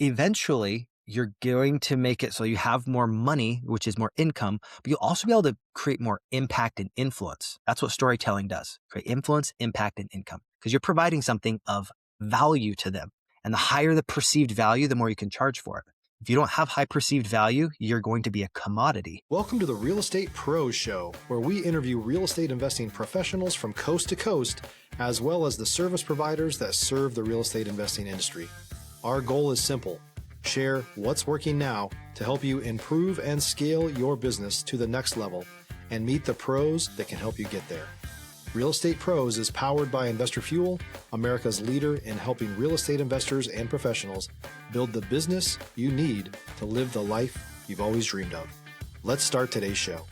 eventually you're going to make it so you have more money, which is more income, but you'll also be able to create more impact and influence. That's what storytelling does. Create influence, impact, and income, because you're providing something of value to them. And the higher the perceived value, the more you can charge for it. If you don't have high perceived value, you're going to be a commodity. Welcome to the Real Estate Pros Show, where we interview real estate investing professionals from coast to coast, as well as the service providers that serve the real estate investing industry. Our goal is simple: share what's working now to help you improve and scale your business to the next level and meet the pros that can help you get there. Real Estate Pros is powered by Investor Fuel, America's leader in helping real estate investors and professionals build the business you need to live the life you've always dreamed of. Let's start today's show.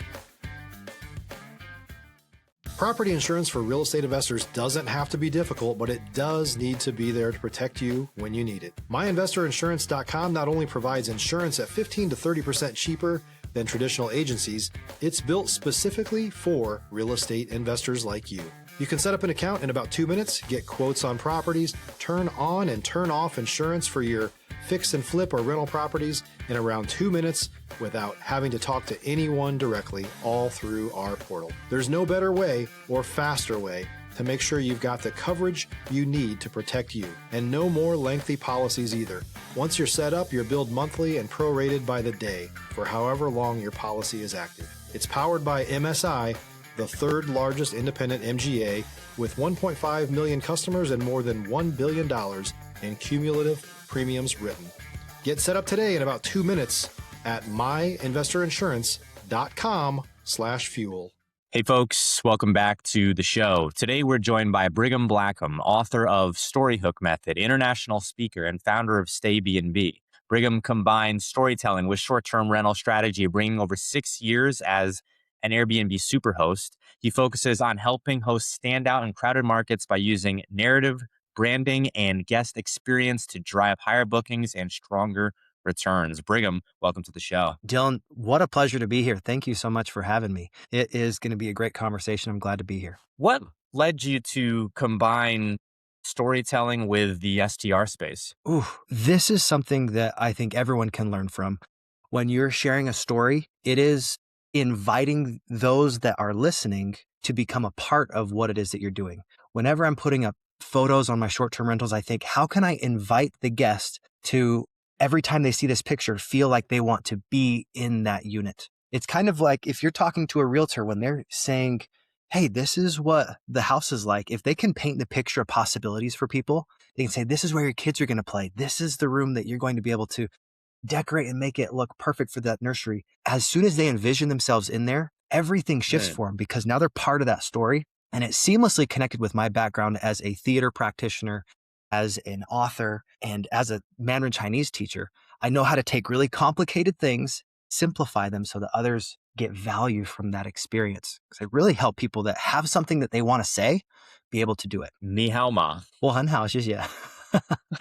Property insurance for real estate investors doesn't have to be difficult, but it does need to be there to protect you when you need it. MyInvestorInsurance.com not only provides insurance at 15 to 30% cheaper than traditional agencies, it's built specifically for real estate investors like you. You can set up an account in about 2 minutes, get quotes on properties, turn on and turn off insurance for your fix and flip or rental properties in around 2 minutes without having to talk to anyone directly, all through our portal. There's no better way or faster way to make sure you've got the coverage you need to protect you, and no more lengthy policies either. Once you're set up, you're billed monthly and prorated by the day for however long your policy is active. It's powered by MSI, the third largest independent MGA, with 1.5 million customers and more than $1 billion in cumulative premiums written. Get set up today in about 2 minutes at myinvestorinsurance.com/fuel. Hey folks, welcome back to the show. Today we're joined by Brigham Blackham, author of Storyhook Method, international speaker, and founder of Airbnb. Brigham combines storytelling with short-term rental strategy, bringing over 6 years as an Airbnb superhost. He focuses on helping hosts stand out in crowded markets by using narrative, branding, and guest experience to drive higher bookings and stronger returns. Brigham, welcome to the show. Dylan, what a pleasure to be here. Thank you so much for having me. It is going to be a great conversation. I'm glad to be here. What led you to combine storytelling with the STR space? Ooh, this is something that I think everyone can learn from. When you're sharing a story, it is inviting those that are listening to become a part of what it is that you're doing. Whenever I'm putting up photos on my short-term rentals, I think, how can I invite the guest to, every time they see this picture, feel like they want to be in that unit? It's kind of like if you're talking to a realtor when they're saying, hey, this is what the house is like. If they can paint the picture of possibilities for people, they can say, this is where your kids are going to play. This is the room that you're going to be able to decorate and make it look perfect for that nursery. As soon as they envision themselves in there, everything shifts for them, because now they're part of that story. And it's seamlessly connected with my background as a theater practitioner, as an author, and as a Mandarin Chinese teacher. I know how to take really complicated things, simplify them so that others get value from that experience. Because I really help people that have something that they want to say be able to do it. Ni hao ma. 我很好，谢谢.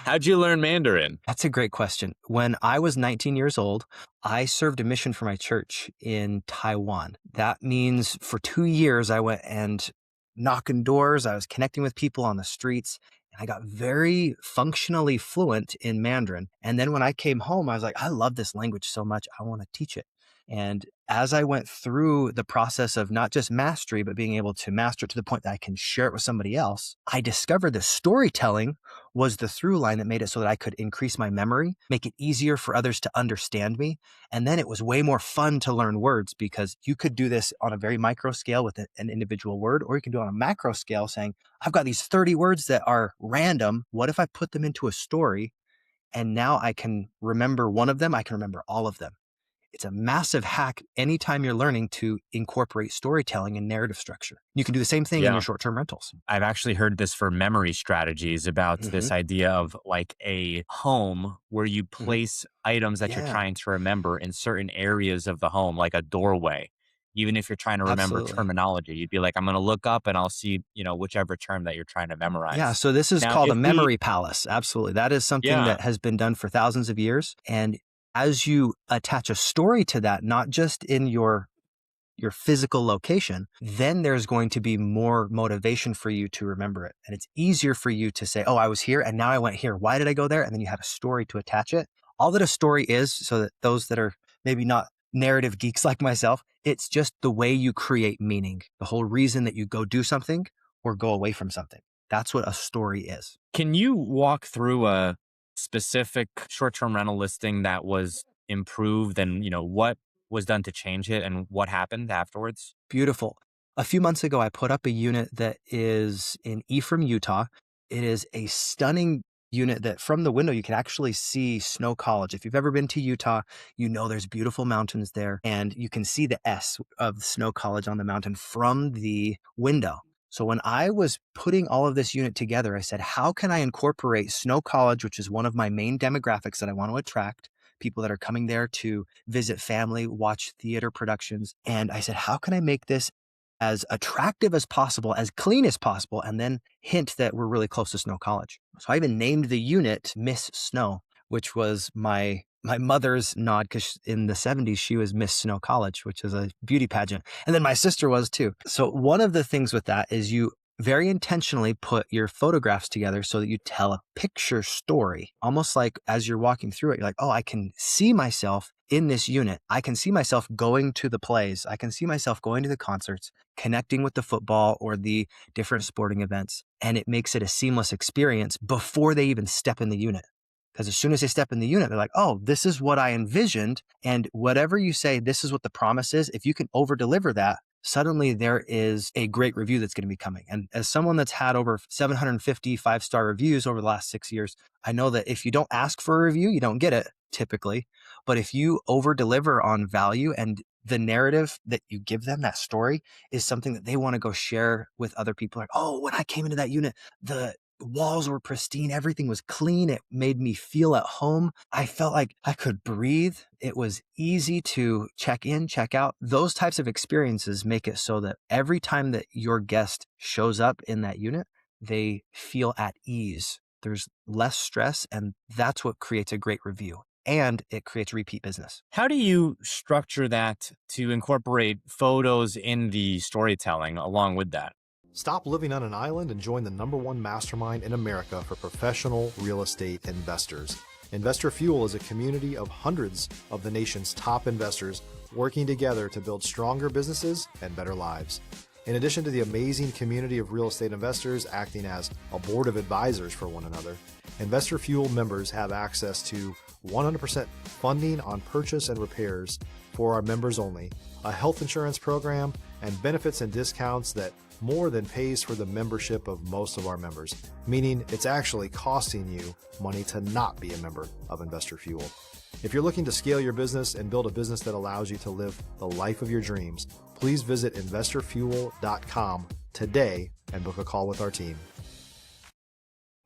How'd you learn Mandarin? That's a great question. When I was 19 years old, I served a mission for my church in Taiwan. That means for 2 years, I went and knocking doors. I was connecting with people on the streets. I got very functionally fluent in Mandarin. And then when I came home, I was like, I love this language so much. I want to teach it. And as I went through the process of not just mastery, but being able to master it to the point that I can share it with somebody else, I discovered that storytelling was the through line that made it so that I could increase my memory, make it easier for others to understand me. And then it was way more fun to learn words, because you could do this on a very micro scale with an individual word, or you can do it on a macro scale saying, I've got these 30 words that are random. What if I put them into a story? And now I can remember one of them. I can remember all of them. It's a massive hack anytime you're learning to incorporate storytelling and narrative structure. You can do the same thing in your short-term rentals. I've actually heard this for memory strategies about this idea of like a home where you place items that you're trying to remember in certain areas of the home, like a doorway. Even if you're trying to remember terminology, you'd be like, I'm going to look up and I'll see, whichever term that you're trying to memorize. Yeah. So this is called a memory palace. Absolutely. That is something that has been done for thousands of years. And as you attach a story to that, not just in your your physical location, then there's going to be more motivation for you to remember it. And it's easier for you to say, oh, I was here and now I went here. Why did I go there? And then you have a story to attach it. All that a story is, so that those that are maybe not narrative geeks like myself, it's just the way you create meaning, the whole reason that you go do something or go away from something. That's what a story is. Can you walk through a specific short-term rental listing that was improved and, what was done to change it and what happened afterwards? Beautiful. A few months ago, I put up a unit that is in Ephraim, Utah. It is a stunning unit that from the window, you can actually see Snow College. If you've ever been to Utah, you know there's beautiful mountains there, and you can see the S of Snow College on the mountain from the window. So when I was putting all of this unit together, I said, how can I incorporate Snow College, which is one of my main demographics that I want to attract, people that are coming there to visit family, watch theater productions. And I said, how can I make this as attractive as possible, as clean as possible, and then hint that we're really close to Snow College. So I even named the unit Miss Snow, which was my mother's nod, because in the 70s, she was Miss Snow College, which is a beauty pageant. And then my sister was too. So one of the things with that is you very intentionally put your photographs together so that you tell a picture story, almost like as you're walking through it, you're like, oh, I can see myself in this unit. I can see myself going to the plays. I can see myself going to the concerts, connecting with the football or the different sporting events. And it makes it a seamless experience before they even step in the unit. Because as soon as they step in the unit, they're like, oh, this is what I envisioned. And whatever you say, this is what the promise is. If you can over deliver that, suddenly there is a great review that's going to be coming. And as someone that's had over 750 five-star reviews over the last 6 years, I know that if you don't ask for a review, you don't get it typically. But if you over deliver on value and the narrative that you give them, that story is something that they want to go share with other people. Like, oh, when I came into that unit, the walls were pristine. Everything was clean. It made me feel at home. I felt like I could breathe. It was easy to check in, check out. Those types of experiences make it so that every time that your guest shows up in that unit, they feel at ease. There's less stress, and that's what creates a great review. And it creates repeat business. How do you structure that to incorporate photos in the storytelling along with that? Stop living on an island and join the #1 mastermind in America for professional real estate investors. Investor Fuel is a community of hundreds of the nation's top investors working together to build stronger businesses and better lives. In addition to the amazing community of real estate investors acting as a board of advisors for one another, Investor Fuel members have access to 100% funding on purchase and repairs for our members only, a health insurance program, and benefits and discounts that more than pays for the membership of most of our members, meaning it's actually costing you money to not be a member of Investor Fuel. If you're looking to scale your business and build a business that allows you to live the life of your dreams, please visit investorfuel.com today and book a call with our team.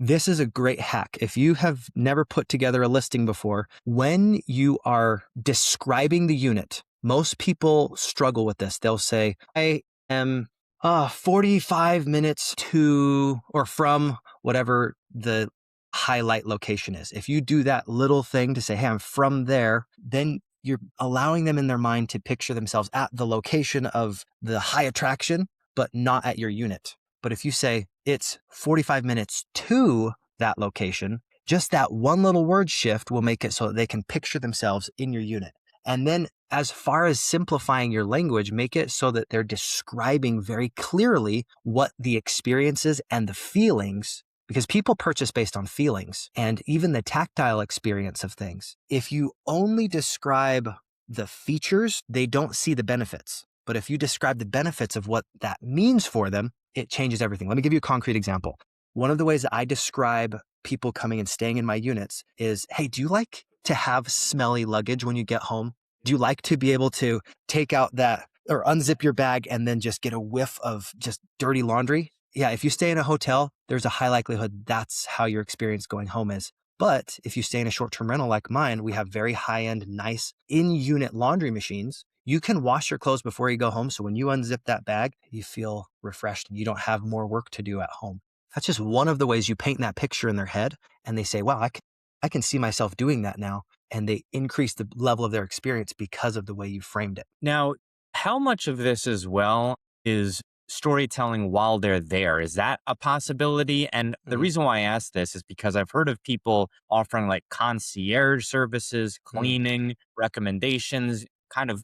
This is a great hack. If you have never put together a listing before, when you are describing the unit, most people struggle with this. They'll say, I am 45 minutes to or from whatever the highlight location is. If you do that little thing to say, hey, I'm from there, then you're allowing them in their mind to picture themselves at the location of the high attraction, but not at your unit. But if you say it's 45 minutes to that location, just that one little word shift will make it so that they can picture themselves in your unit. And then as far as simplifying your language, make it so that they're describing very clearly what the experiences and the feelings, because people purchase based on feelings and even the tactile experience of things. If you only describe the features, they don't see the benefits. But if you describe the benefits of what that means for them, it changes everything. Let me give you a concrete example. One of the ways that I describe people coming and staying in my units is, hey, do you like to have smelly luggage when you get home? Do you like to be able to take out that or unzip your bag and then just get a whiff of just dirty laundry? Yeah, if you stay in a hotel, there's a high likelihood that's how your experience going home is. But if you stay in a short-term rental like mine, we have very high-end, nice in-unit laundry machines. You can wash your clothes before you go home. So when you unzip that bag, you feel refreshed and you don't have more work to do at home. That's just one of the ways you paint that picture in their head. And they say, wow, I can see myself doing that now. And they increase the level of their experience because of the way you framed it. Now, How much of this as well is storytelling while they're there? Is that a possibility? And the Mhm, reason why I ask this is because I've heard of people offering like concierge services, mhm. cleaning, recommendations, kind of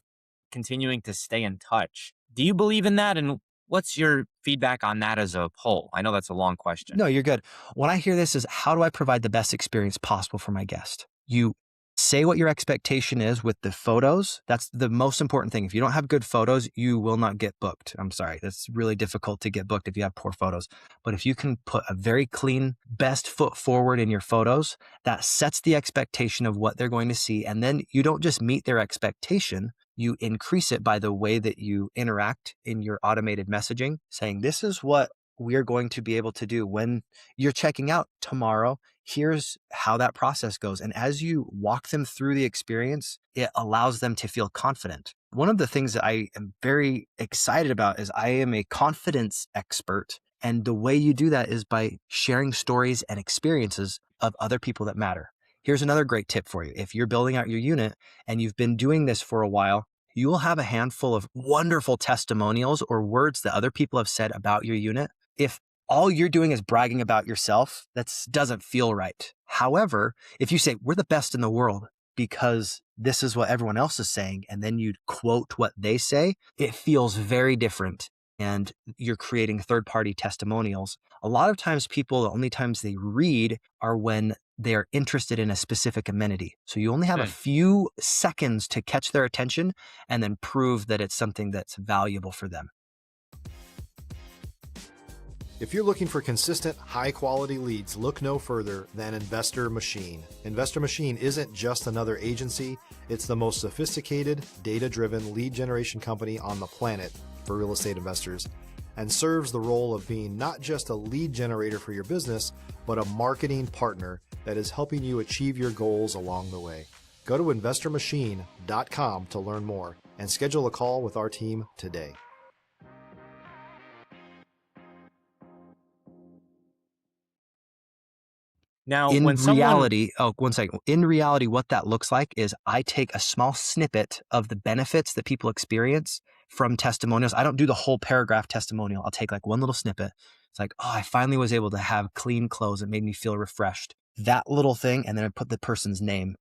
continuing to stay in touch. Do you believe in that? And what's your feedback on that as a whole? I know that's a long question. No, you're good. When I hear this is how do I provide the best experience possible for my guest? You say what your expectation is with the photos. That's the most important thing. If you don't have good photos, you will not get booked. I'm sorry. That's really difficult to get booked if you have poor photos. But if you can put a very clean, best foot forward in your photos, that sets the expectation of what they're going to see. And then you don't just meet their expectation, you increase it by the way that you interact in your automated messaging, saying, this is what we're going to be able to do when you're checking out tomorrow. Here's how that process goes. And as you walk them through the experience, it allows them to feel confident. One of the things that I am very excited about is I am a confidence expert. And the way you do that is by sharing stories and experiences of other people that matter. Here's another great tip for you. If you're building out your unit and you've been doing this for a while, you will have a handful of wonderful testimonials or words that other people have said about your unit. If all you're doing is bragging about yourself, that doesn't feel right. However, if you say, we're the best in the world because this is what everyone else is saying, and then you quote what they say, it feels very different. And you're creating third-party testimonials. A lot of times people, the only times they read are when they're interested in a specific amenity. So you only have a Hmm. few seconds to catch their attention and then prove that it's something that's valuable for them. If you're looking for consistent, high-quality leads, look no further than Investor Machine. Investor Machine isn't just another agency, it's the most sophisticated, data-driven lead generation company on the planet for real estate investors, and serves the role of being not just a lead generator for your business, but a marketing partner that is helping you achieve your goals along the way. Go to investormachine.com to learn more and schedule a call with our team today. Now, In when someone, reality, oh, one second. In reality, what that looks like is I take a small snippet of the benefits that people experience from testimonials. I don't do the whole paragraph testimonial. I'll take like one little snippet. It's like, oh, I finally was able to have clean clothes. It made me feel refreshed. That little thing. And then I put the person's name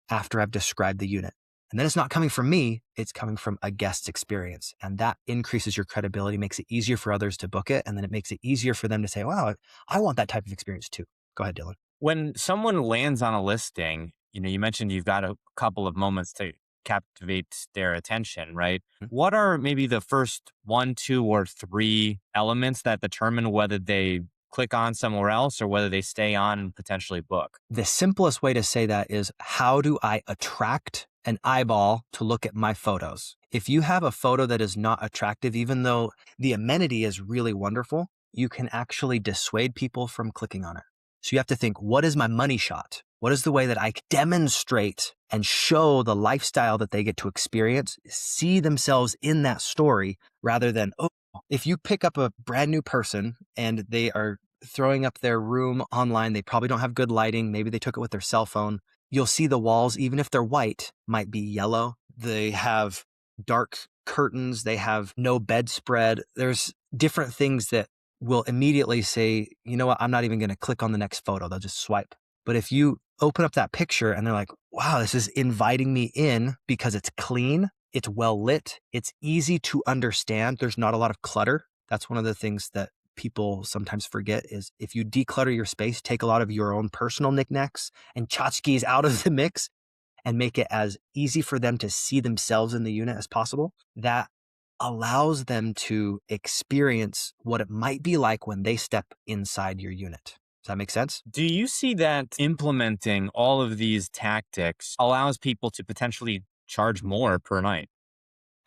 after I've described the unit. And then it's not coming from me, it's coming from a guest's experience. And that increases your credibility, makes it easier for others to book it. And then it makes it easier for them to say, wow, I want that type of experience too. Go ahead, Dylan. when someone lands on a listing, you mentioned you've got a couple of moments to captivate their attention, right? What are maybe the first one, two, or three elements that determine whether they click on somewhere else or whether they stay on and potentially book? The simplest way to say that is how do I attract an eyeball to look at my photos? If you have a photo that is not attractive, even though the amenity is really wonderful, you can actually dissuade people from clicking on it. So you have to think, what is my money shot? What is the way that I can demonstrate and show the lifestyle that they get to experience, see themselves in that story rather than, oh, if you pick up a brand new person and they are throwing up their room online, they probably don't have good lighting. Maybe they took it with their cell phone. You'll see the walls, even if they're white, might be yellow. They have dark curtains. They have no bedspread. There's different things that will immediately say, you know what, I'm not even going to click on the next photo. They'll just swipe. But if you open up that picture and they're like, wow, this is inviting me in because it's clean, it's well lit, it's easy to understand. There's not a lot of clutter. That's one of the things that people sometimes forget is if you declutter your space, take a lot of your own personal knickknacks and tchotchkes out of the mix and make it as easy for them to see themselves in the unit as possible, that allows them to experience what it might be like when they step inside your unit. Does that make sense? Do you see that implementing all of these tactics allows people to potentially charge more per night?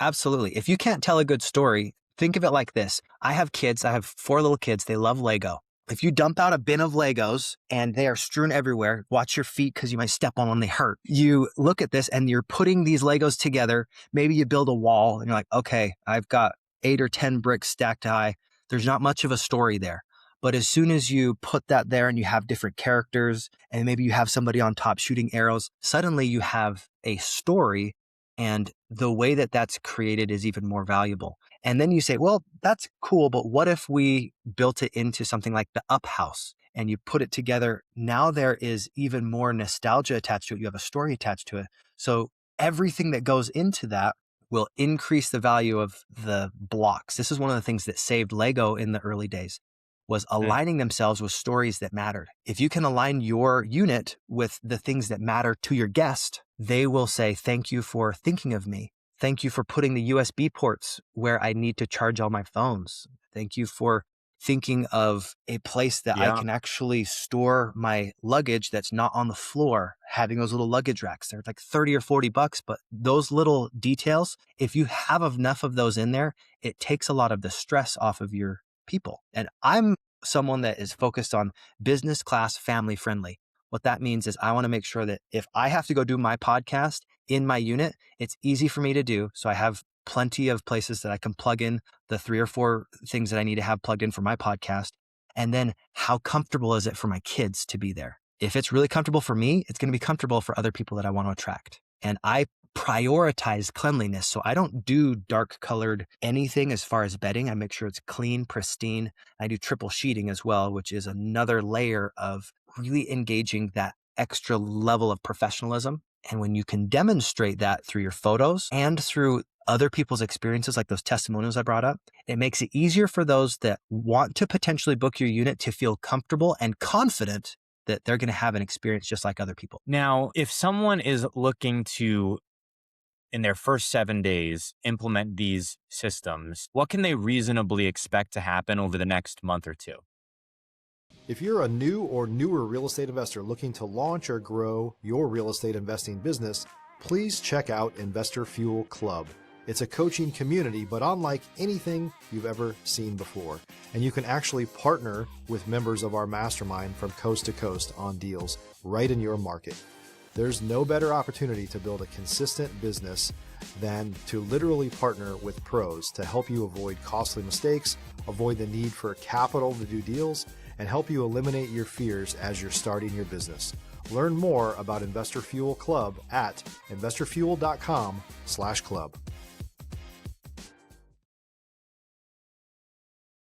Absolutely. If you can't tell a good story, think of it like this. I have kids. I have 4 little kids. They love Lego. If you dump out a bin of Legos and they are strewn everywhere, watch your feet because you might step on them, they hurt. You look at this and you're putting these Legos together. Maybe you build a wall and you're like, okay, I've got 8 or 10 bricks stacked high. There's not much of a story there. But as soon as you put that there and you have different characters and maybe you have somebody on top shooting arrows, suddenly you have a story And the way that that's created is even more valuable. And then you say, well, that's cool, but what if we built it into something like the Up House and you put it together? Now there is even more nostalgia attached to it. You have a story attached to it. So everything that goes into that will increase the value of the blocks. This is one of the things that saved Lego in the early days, was aligning themselves with stories that mattered. If you can align your unit with the things that matter to your guest, they will say, thank you for thinking of me. Thank you for putting the USB ports where I need to charge all my phones. Thank you for thinking of a place that I can actually store my luggage that's not on the floor, having those little luggage racks. They're like 30 or 40 bucks, but those little details, if you have enough of those in there, it takes a lot of the stress off of your people. And I'm someone that is focused on business class, family friendly. What that means is I want to make sure that if I have to go do my podcast in my unit, it's easy for me to do. So I have plenty of places that I can plug in the 3 or 4 things that I need to have plugged in for my podcast. And then how comfortable is it for my kids to be there? If it's really comfortable for me, it's going to be comfortable for other people that I want to attract. And I prioritize cleanliness. So I don't do dark colored anything as far as bedding. I make sure it's clean, pristine. I do triple sheeting as well, which is another layer of really engaging that extra level of professionalism. And when you can demonstrate that through your photos and through other people's experiences, like those testimonials I brought up, it makes it easier for those that want to potentially book your unit to feel comfortable and confident that they're going to have an experience just like other people. Now, if someone is looking to, in their first 7 days, implement these systems, what can they reasonably expect to happen over the next month or two? If you're a new or newer real estate investor looking to launch or grow your real estate investing business, please check out Investor Fuel Club. It's a coaching community, but unlike anything you've ever seen before. And you can actually partner with members of our mastermind from coast to coast on deals right in your market. There's no better opportunity to build a consistent business than to literally partner with pros to help you avoid costly mistakes, avoid the need for capital to do deals, and help you eliminate your fears as you're starting your business. Learn more about Investor Fuel Club at investorfuel.com/club.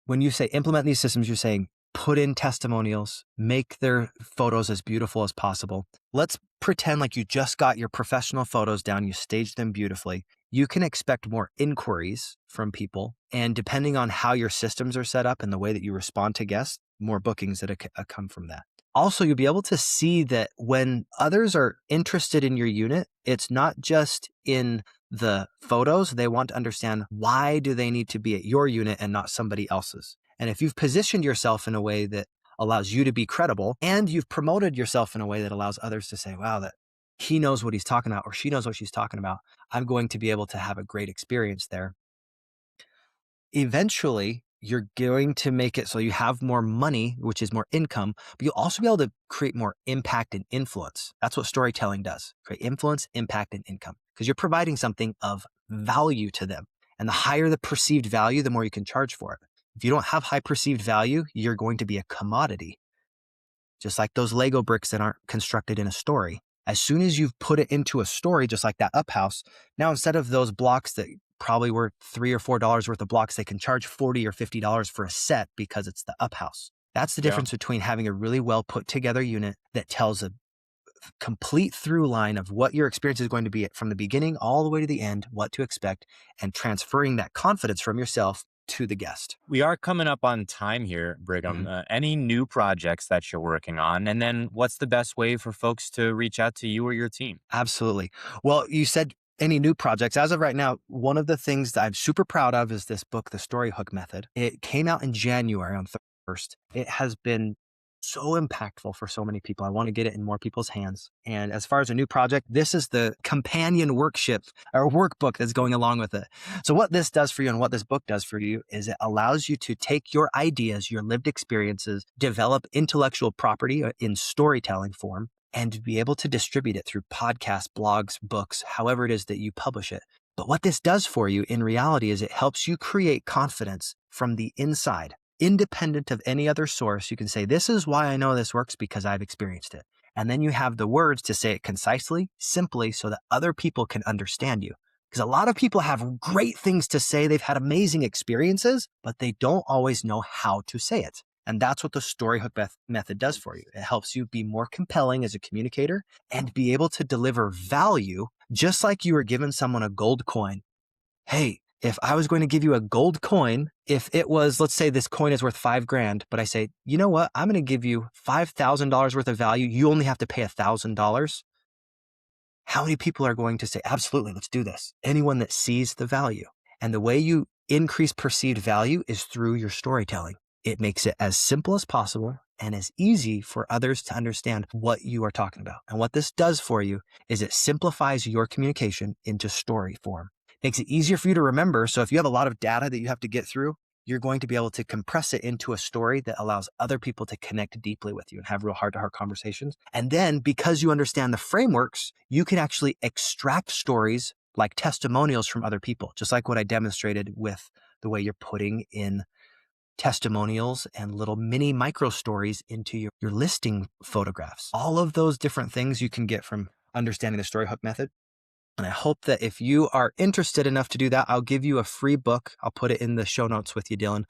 When you say implement these systems, you're saying put in testimonials, make their photos as beautiful as possible. Let's pretend like you just got your professional photos down, you staged them beautifully. You can expect more inquiries from people. And depending on how your systems are set up and the way that you respond to guests, more bookings that come from that. Also, you'll be able to see that when others are interested in your unit, it's not just in the photos. They want to understand, why do they need to be at your unit and not somebody else's? And if you've positioned yourself in a way that allows you to be credible, and you've promoted yourself in a way that allows others to say, wow, that he knows what he's talking about, or she knows what she's talking about, I'm going to be able to have a great experience there. Eventually, you're going to make it so you have more money, which is more income, but you'll also be able to create more impact and influence. That's what storytelling does. Create influence, impact, and income, because you're providing something of value to them. And the higher the perceived value, the more you can charge for it. If you don't have high perceived value, you're going to be a commodity. Just like those Lego bricks that aren't constructed in a story. As soon as you've put it into a story, just like that Up House, now instead of those blocks that probably were $3 or $4 worth of blocks, they can charge $40 or $50 for a set because it's the Up House. That's the difference between having a really well put together unit that tells a complete through line of what your experience is going to be from the beginning all the way to the end, what to expect, and transferring that confidence from yourself to the guest. We are coming up on time here, Brigham. Any new projects that you're working on? And then what's the best way for folks to reach out to you or your team? Absolutely. Well, you said any new projects. As of right now, one of the things that I'm super proud of is this book, The Storyhook Method. It came out in January on 1st. It has been so impactful for so many people. I want to get it in more people's hands. And as far as a new project, this is the companion workbook that's going along with it. So what this does for you and what this book does for you is it allows you to take your ideas, your lived experiences, develop intellectual property in storytelling form, and be able to distribute it through podcasts, blogs, books, however it is that you publish it. But what this does for you in reality is it helps you create confidence from the inside. Independent of any other source, you can say, this is why I know this works, because I've experienced it. And then you have the words to say it concisely, simply, so that other people can understand you. Because a lot of people have great things to say. They've had amazing experiences, but they don't always know how to say it. And that's what the Storyhook method does for you. It helps you be more compelling as a communicator and be able to deliver value, just like you were giving someone a gold coin. Hey, if I was going to give you a gold coin, if it was, let's say this coin is worth $5,000, but I say, you know what? I'm going to give you $5,000 worth of value. You only have to pay $1,000. How many people are going to say, absolutely, let's do this? Anyone that sees the value. And the way you increase perceived value is through your storytelling. It makes it as simple as possible and as easy for others to understand what you are talking about. And what this does for you is it simplifies your communication into story form. It makes it easier for you to remember. So if you have a lot of data that you have to get through, you're going to be able to compress it into a story that allows other people to connect deeply with you and have real heart-to-heart conversations. And then because you understand the frameworks, you can actually extract stories like testimonials from other people, just like what I demonstrated with the way you're putting in testimonials and little mini micro stories into your listing photographs. All of those different things you can get from understanding the Storyhook method. And I hope that if you are interested enough to do that, I'll give you a free book. I'll put it in the show notes with you, Dylan.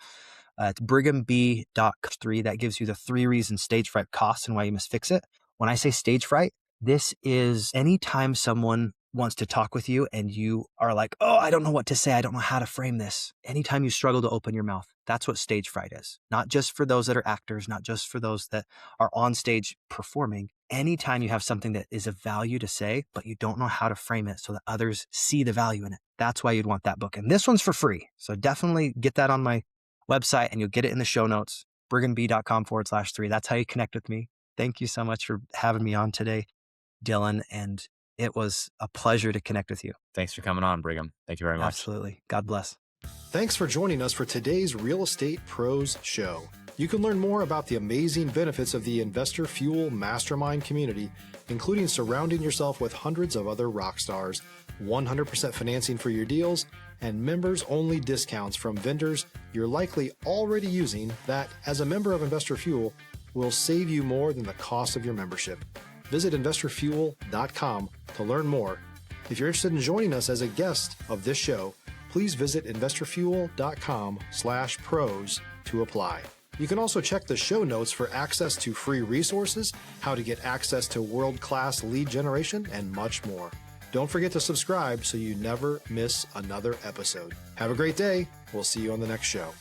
It's brigham.3. That gives you the 3 reasons stage fright costs and why you must fix it. When I say stage fright, this is anytime someone wants to talk with you and you are like, oh, I don't know what to say. I don't know how to frame this. Anytime you struggle to open your mouth, that's what stage fright is. Not just for those that are actors, not just for those that are on stage performing. Anytime you have something that is of value to say, but you don't know how to frame it so that others see the value in it. That's why you'd want that book. And this one's for free. So definitely get that on my website and you'll get it in the show notes, brigham.com/3. That's how you connect with me. Thank you so much for having me on today, Dylan. And it was a pleasure to connect with you. Thanks for coming on, Brigham. Thank you very much. Absolutely. God bless. Thanks for joining us for today's Real Estate Pros Show. You can learn more about the amazing benefits of the Investor Fuel Mastermind community, including surrounding yourself with hundreds of other rock stars, 100% financing for your deals, and members-only discounts from vendors you're likely already using that, as a member of Investor Fuel, will save you more than the cost of your membership. Visit investorfuel.com to learn more. If you're interested in joining us as a guest of this show, please visit investorfuel.com/pros to apply. You can also check the show notes for access to free resources, how to get access to world-class lead generation, and much more. Don't forget to subscribe so you never miss another episode. Have a great day. We'll see you on the next show.